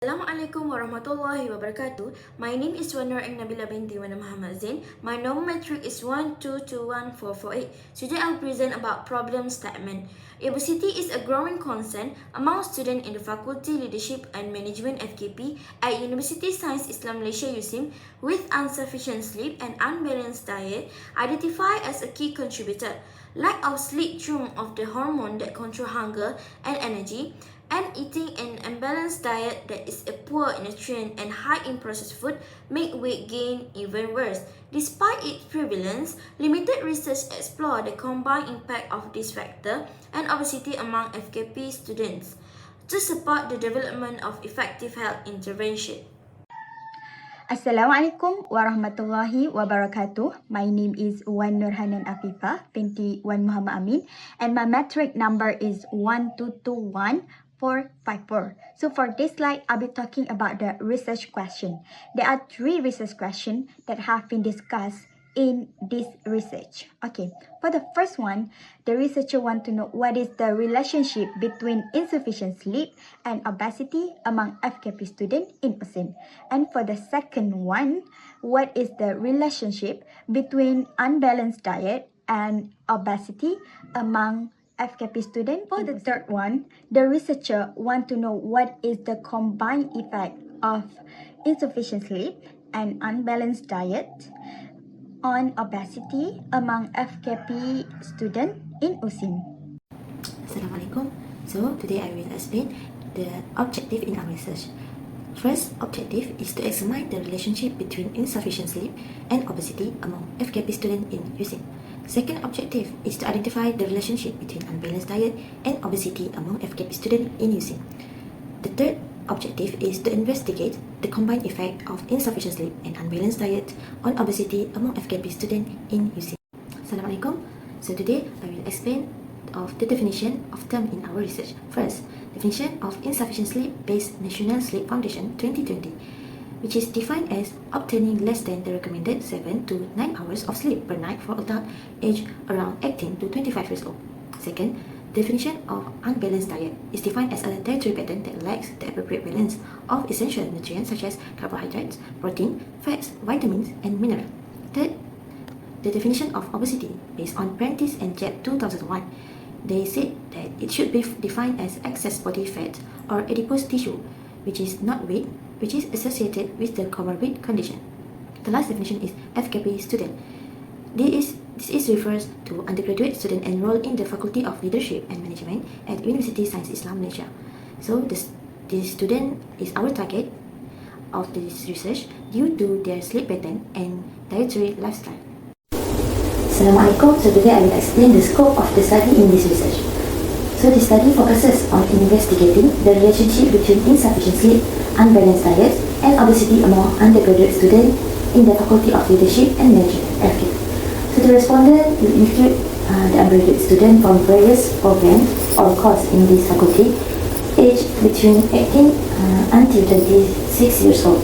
Assalamualaikum warahmatullahi wabarakatuh. My name is Wanur Nabila binti Wana Muhammad Zain. My number metric is 1221448. Today I'll present about problem statement. Obesity is a growing concern among students in the Faculty Leadership and Management FKP at University Science Islam Malaysia USIM, with insufficient sleep and unbalanced diet identified as a key contributor. Lack of sleep through of the hormone that control hunger and energy, and eating an unbalanced diet that is poor in nutrient and high in processed food make weight gain even worse. Despite its prevalence, limited research explore the combined impact of this factor and obesity among FKP students to support the development of effective health intervention. Assalamualaikum warahmatullahi wabarakatuh. My name is Wan Nurhanan Afifah binti Wan Muhammad Amin, and my metric number is 1221454. So for this slide, I'll be talking about the research question. There are 3 research questions that have been discussed in this research. Okay, for the first one, the researcher want to know what is the relationship between insufficient sleep and obesity among FKP students in USIM. And for the second one, what is the relationship between unbalanced diet and obesity among FKP students? For the third one, the researcher want to know what is the combined effect of insufficient sleep and unbalanced diet on obesity among FKP students in USIM. Assalamualaikum. So today I will explain the objective in our research. First objective is to examine the relationship between insufficient sleep and obesity among FKP students in USIM. Second objective is to identify the relationship between unbalanced diet and obesity among FKP students in USIM. The third objective is to investigate the combined effect of insufficient sleep and unbalanced diet on obesity among FKP students in USIM. Assalamualaikum. So today I will explain of the definition of term in our research. First, definition of insufficient sleep based National Sleep Foundation 2020, which is defined as obtaining less than the recommended 7 to 9 hours of sleep per night for adults aged around 18 to 25 years old. Second, definition of unbalanced diet is defined as a dietary pattern that lacks the appropriate balance of essential nutrients such as carbohydrates, protein, fats, vitamins, and minerals. Third, the definition of obesity based on Prentice and Jebb 2001. They said that it should be defined as excess body fat or adipose tissue, which is not weight, which is associated with the comorbid condition. The last definition is FKP student. This refers to undergraduate student enrolled in the Faculty of Leadership and Management at University Science Islam Malaysia. So this student is our target of this research due to their sleep pattern and dietary lifestyle. Assalamualaikum. So today I will explain the scope of the study in this research. So the study focuses on investigating the relationship between insufficient sleep, unbalanced diet, and obesity among undergraduate students in the Faculty of Leadership and Management (FKP). So the respondent will include the undergraduate students from various programs or courses in this faculty, aged between 18 until 26 years old.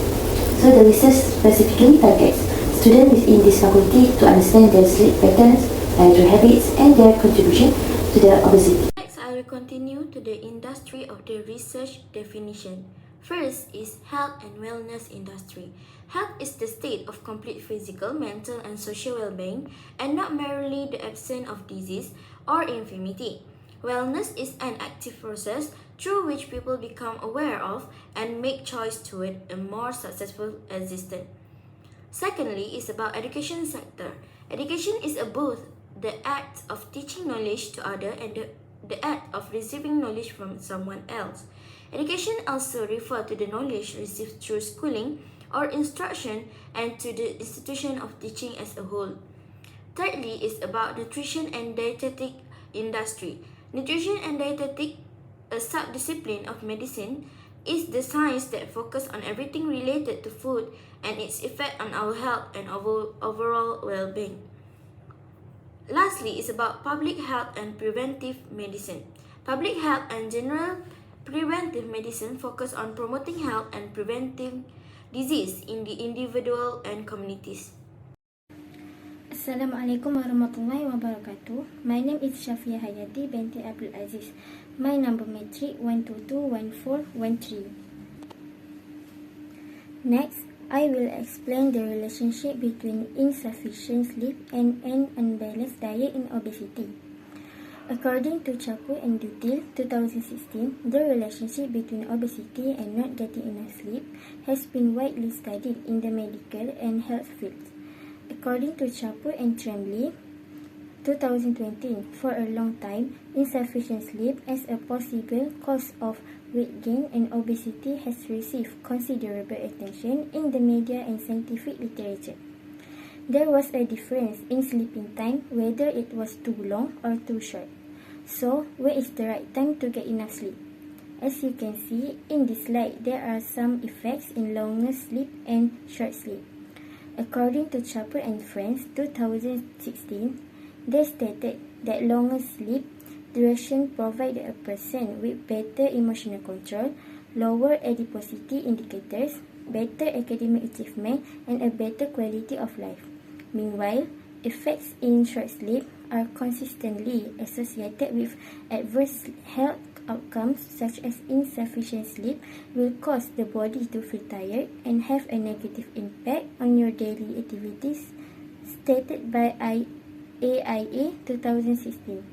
So the research specifically targets students within this faculty to understand their sleep patterns, dietary habits, and their contribution to their obesity. Next, I will continue to the industry of the research definition. First is health and wellness industry. Health is the state of complete physical, mental, and social well-being, and not merely the absence of disease or infirmity. Wellness is an active process through which people become aware of and make choice toward a more successful existence. Secondly is about education sector. Education is both the act of teaching knowledge to others and the act of receiving knowledge from someone else. Education also refers to the knowledge received through schooling or instruction and to the institution of teaching as a whole. Thirdly is about nutrition and dietetic industry. Nutrition and dietetic, a subdiscipline of medicine, is the science that focuses on everything related to food and its effect on our health and overall well-being. Lastly is about public health and preventive medicine. Public health and general preventive medicine focus on promoting health and preventing disease in the individual and communities. Assalamualaikum warahmatullahi wabarakatuh. My name is Shafia Hayati binti Abdul Aziz. My number metric 1221413. Next, I will explain the relationship between insufficient sleep and an unbalanced diet in obesity. According to Chapu and Dutil, 2016, the relationship between obesity and not getting enough sleep has been widely studied in the medical and health fields. According to Chapu and Tremblay, 2020, for a long time, insufficient sleep as a possible cause of weight gain and obesity has received considerable attention in the media and scientific literature. There was a difference in sleeping time, whether it was too long or too short. So, where is the right time to get enough sleep? As you can see in this slide, there are some effects in longer sleep and short sleep. According to Chaper and Friends, 2016, they stated that longer sleep duration provided a person with better emotional control, lower adiposity indicators, better academic achievement, and a better quality of life. Meanwhile, effects in short sleep are consistently associated with adverse health outcomes such as insufficient sleep will cause the body to feel tired and have a negative impact on your daily activities, stated by AIA 2016.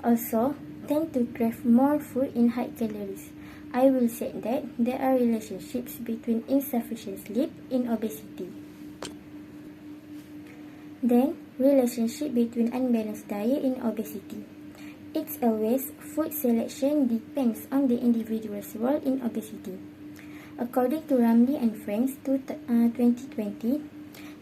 Also, tend to crave more food in high calories. I will say that there are relationships between insufficient sleep and obesity. Then, relationship between unbalanced diet and obesity. It's always food selection depends on the individual's role in obesity. According to Ramli and Friends 2020,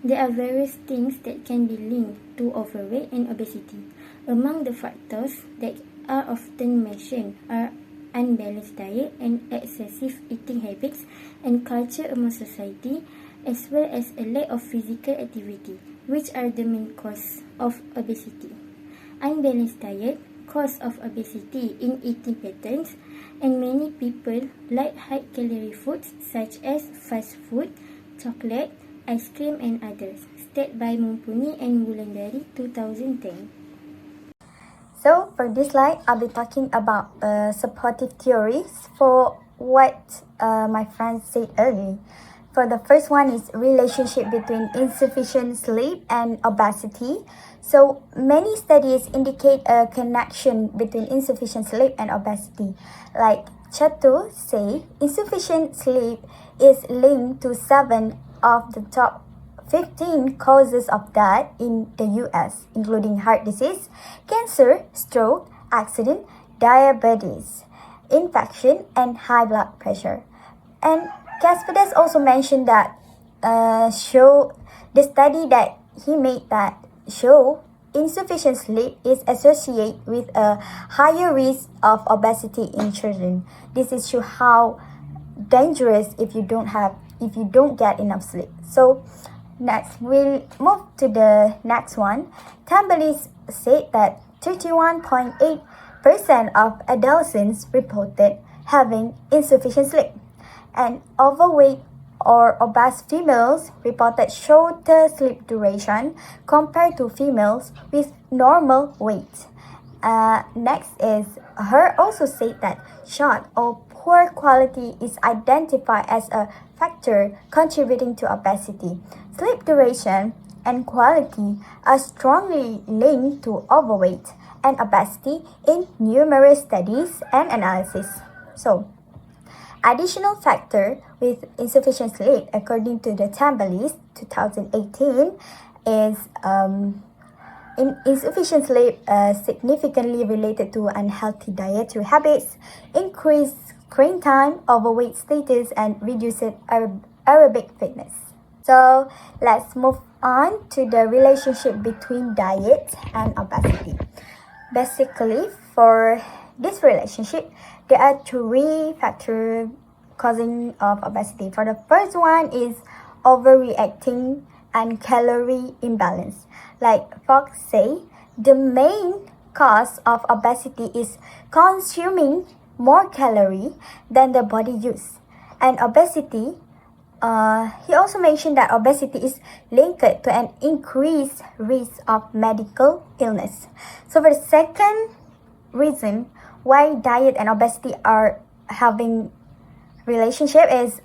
there are various things that can be linked to overweight and obesity. Among the factors that are often mentioned are unbalanced diet and excessive eating habits and culture among society, as well as a lack of physical activity, which are the main cause of obesity. Unbalanced diet, cause of obesity in eating patterns, and many people like high-calorie foods such as fast food, chocolate, ice cream, and others, stated by Mumpuni and Wulandari 2010. So for this slide, I'll be talking about supportive theories for what my friend said earlier. For the first one is relationship between insufficient sleep and obesity. So many studies indicate a connection between insufficient sleep and obesity. Like Chatu say, insufficient sleep is linked to 7 of the top 15 causes of death in the US, including heart disease, cancer, stroke, accident, diabetes, infection, and high blood pressure. And Caspadas also mentioned that the study that he made that show insufficient sleep is associated with a higher risk of obesity in children. This is show how dangerous if you don't get enough sleep. So next, we'll move to the next one. Tambali's said that 31.8% of adolescents reported having insufficient sleep, and overweight or obese females reported shorter sleep duration compared to females with normal weight. Next is, her also said that short or poor quality is identified as a factor contributing to obesity. Sleep duration and quality are strongly linked to overweight and obesity in numerous studies and analysis. So, additional factor with insufficient sleep, according to the Tambalis 2018, is insufficient sleep significantly related to unhealthy dietary habits, increased screen time, overweight status, and reduced aerobic fitness. So let's move on to the relationship between diet and obesity. Basically, for this relationship, there are 3 factors causing of obesity. For the first one is overreacting and calorie imbalance. Like Fox say, the main cause of obesity is consuming more calorie than the body use. And obesity, he also mentioned that obesity is linked to an increased risk of medical illness. So for the second reason why diet and obesity are having relationship is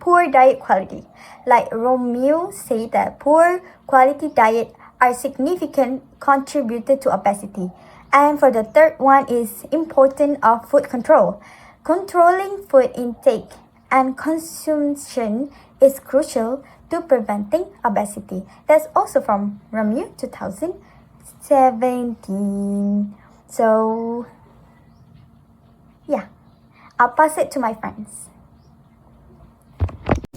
poor diet quality. Like Romeo said that poor quality diet are significant contributor to obesity. And for the third one is importance of food control. Controlling food intake and consumption is crucial to preventing obesity. That's also from Romeo 2017. So yeah, I'll pass it to my friends.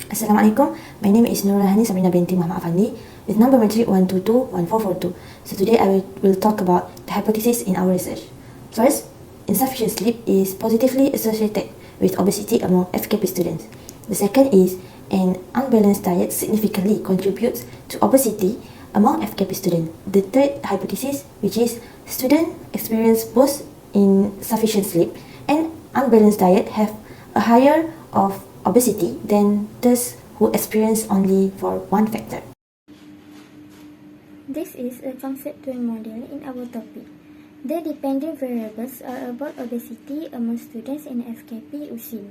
Assalamualaikum. My name is Nurahani Sabrina binti Muhammad Afandi with number matric 1221442. So today I will talk about the hypothesis in our research. First, insufficient sleep is positively associated with obesity among FKP students. The second is an unbalanced diet significantly contributes to obesity among FKP students. The third hypothesis, which is students experience both insufficient sleep and unbalanced diet have a higher of obesity than those who experience only for one factor. This is a conceptual model in our topic. The dependent variables are about obesity among students in FKP USIM.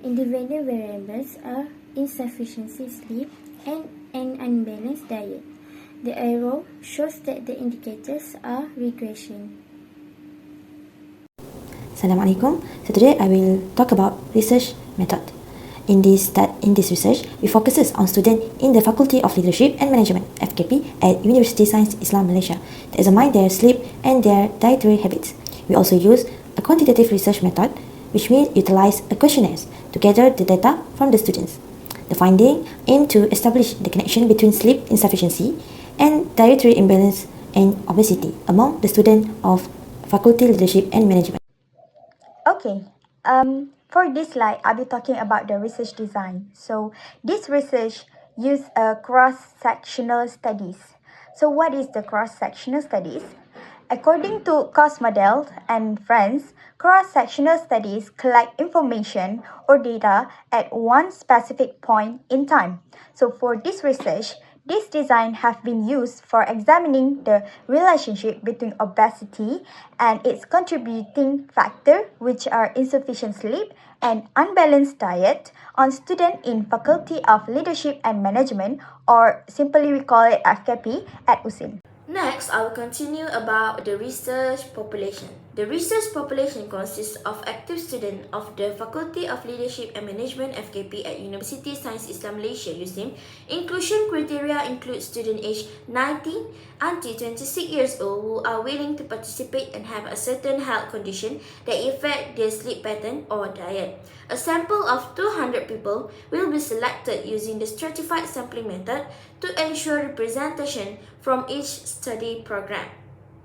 Independent variables are insufficiency sleep and an unbalanced diet. The arrow shows that the indicators are regression. Assalamualaikum. So today I will talk about research method. In this research, we focuses on students in the Faculty of Leadership and Management (FKP) at University Science Islam Malaysia to examine their sleep and their dietary habits. We also use a quantitative research method, which means utilize a questionnaire to gather the data from the students. The finding aim to establish the connection between sleep insufficiency and dietary imbalance and obesity among the students of Faculty Leadership and Management. Okay, for this slide, I'll be talking about the research design. So this research use cross-sectional studies. So what is the cross-sectional studies? According to cost model and friends, cross-sectional studies collect information or data at one specific point in time. So for this research, this design have been used for examining the relationship between obesity and its contributing factor, which are insufficient sleep and unbalanced diet, on students in Faculty of Leadership and Management, or simply we call it FKP at USIM. Next, I will continue about the research population. The research population consists of active students of the Faculty of Leadership and Management FKP at University Science Islam Malaysia USIM. Inclusion criteria include students aged 19 until 26 years old who are willing to participate and have a certain health condition that affect their sleep pattern or diet. A sample of 200 people will be selected using the stratified sampling method to ensure representation from each study program.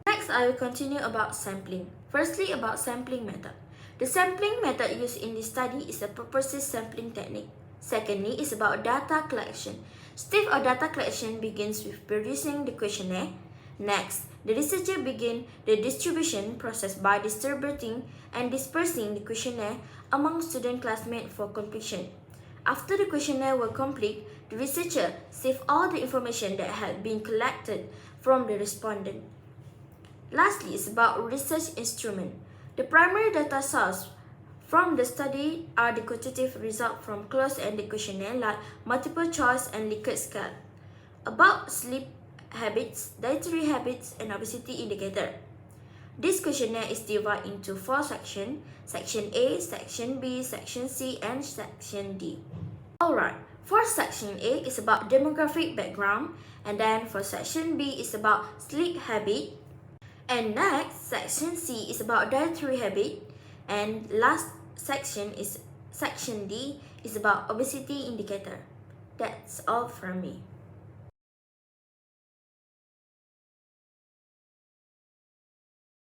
Next, I will continue about sampling. Firstly, about sampling method. The sampling method used in this study is a purposive sampling technique. Secondly, is about data collection. Step of data collection begins with producing the questionnaire. Next, the researcher begin the distribution process by distributing and dispersing the questionnaire among student classmates for completion. After the questionnaire were complete, the researcher saved all the information that had been collected from the respondent. Lastly, is about research instrument. The primary data source from the study are the quantitative results from closed-ended questionnaire like multiple choice and Likert scale. About sleep habits, dietary habits, and obesity indicator. This questionnaire is divided into 4 sections: Section A, Section B, Section C, and Section D. Alright, for Section A is about demographic background, and then for Section B is about sleep habit, and next Section C is about dietary habit, and last section is Section D is about obesity indicator. That's all from me.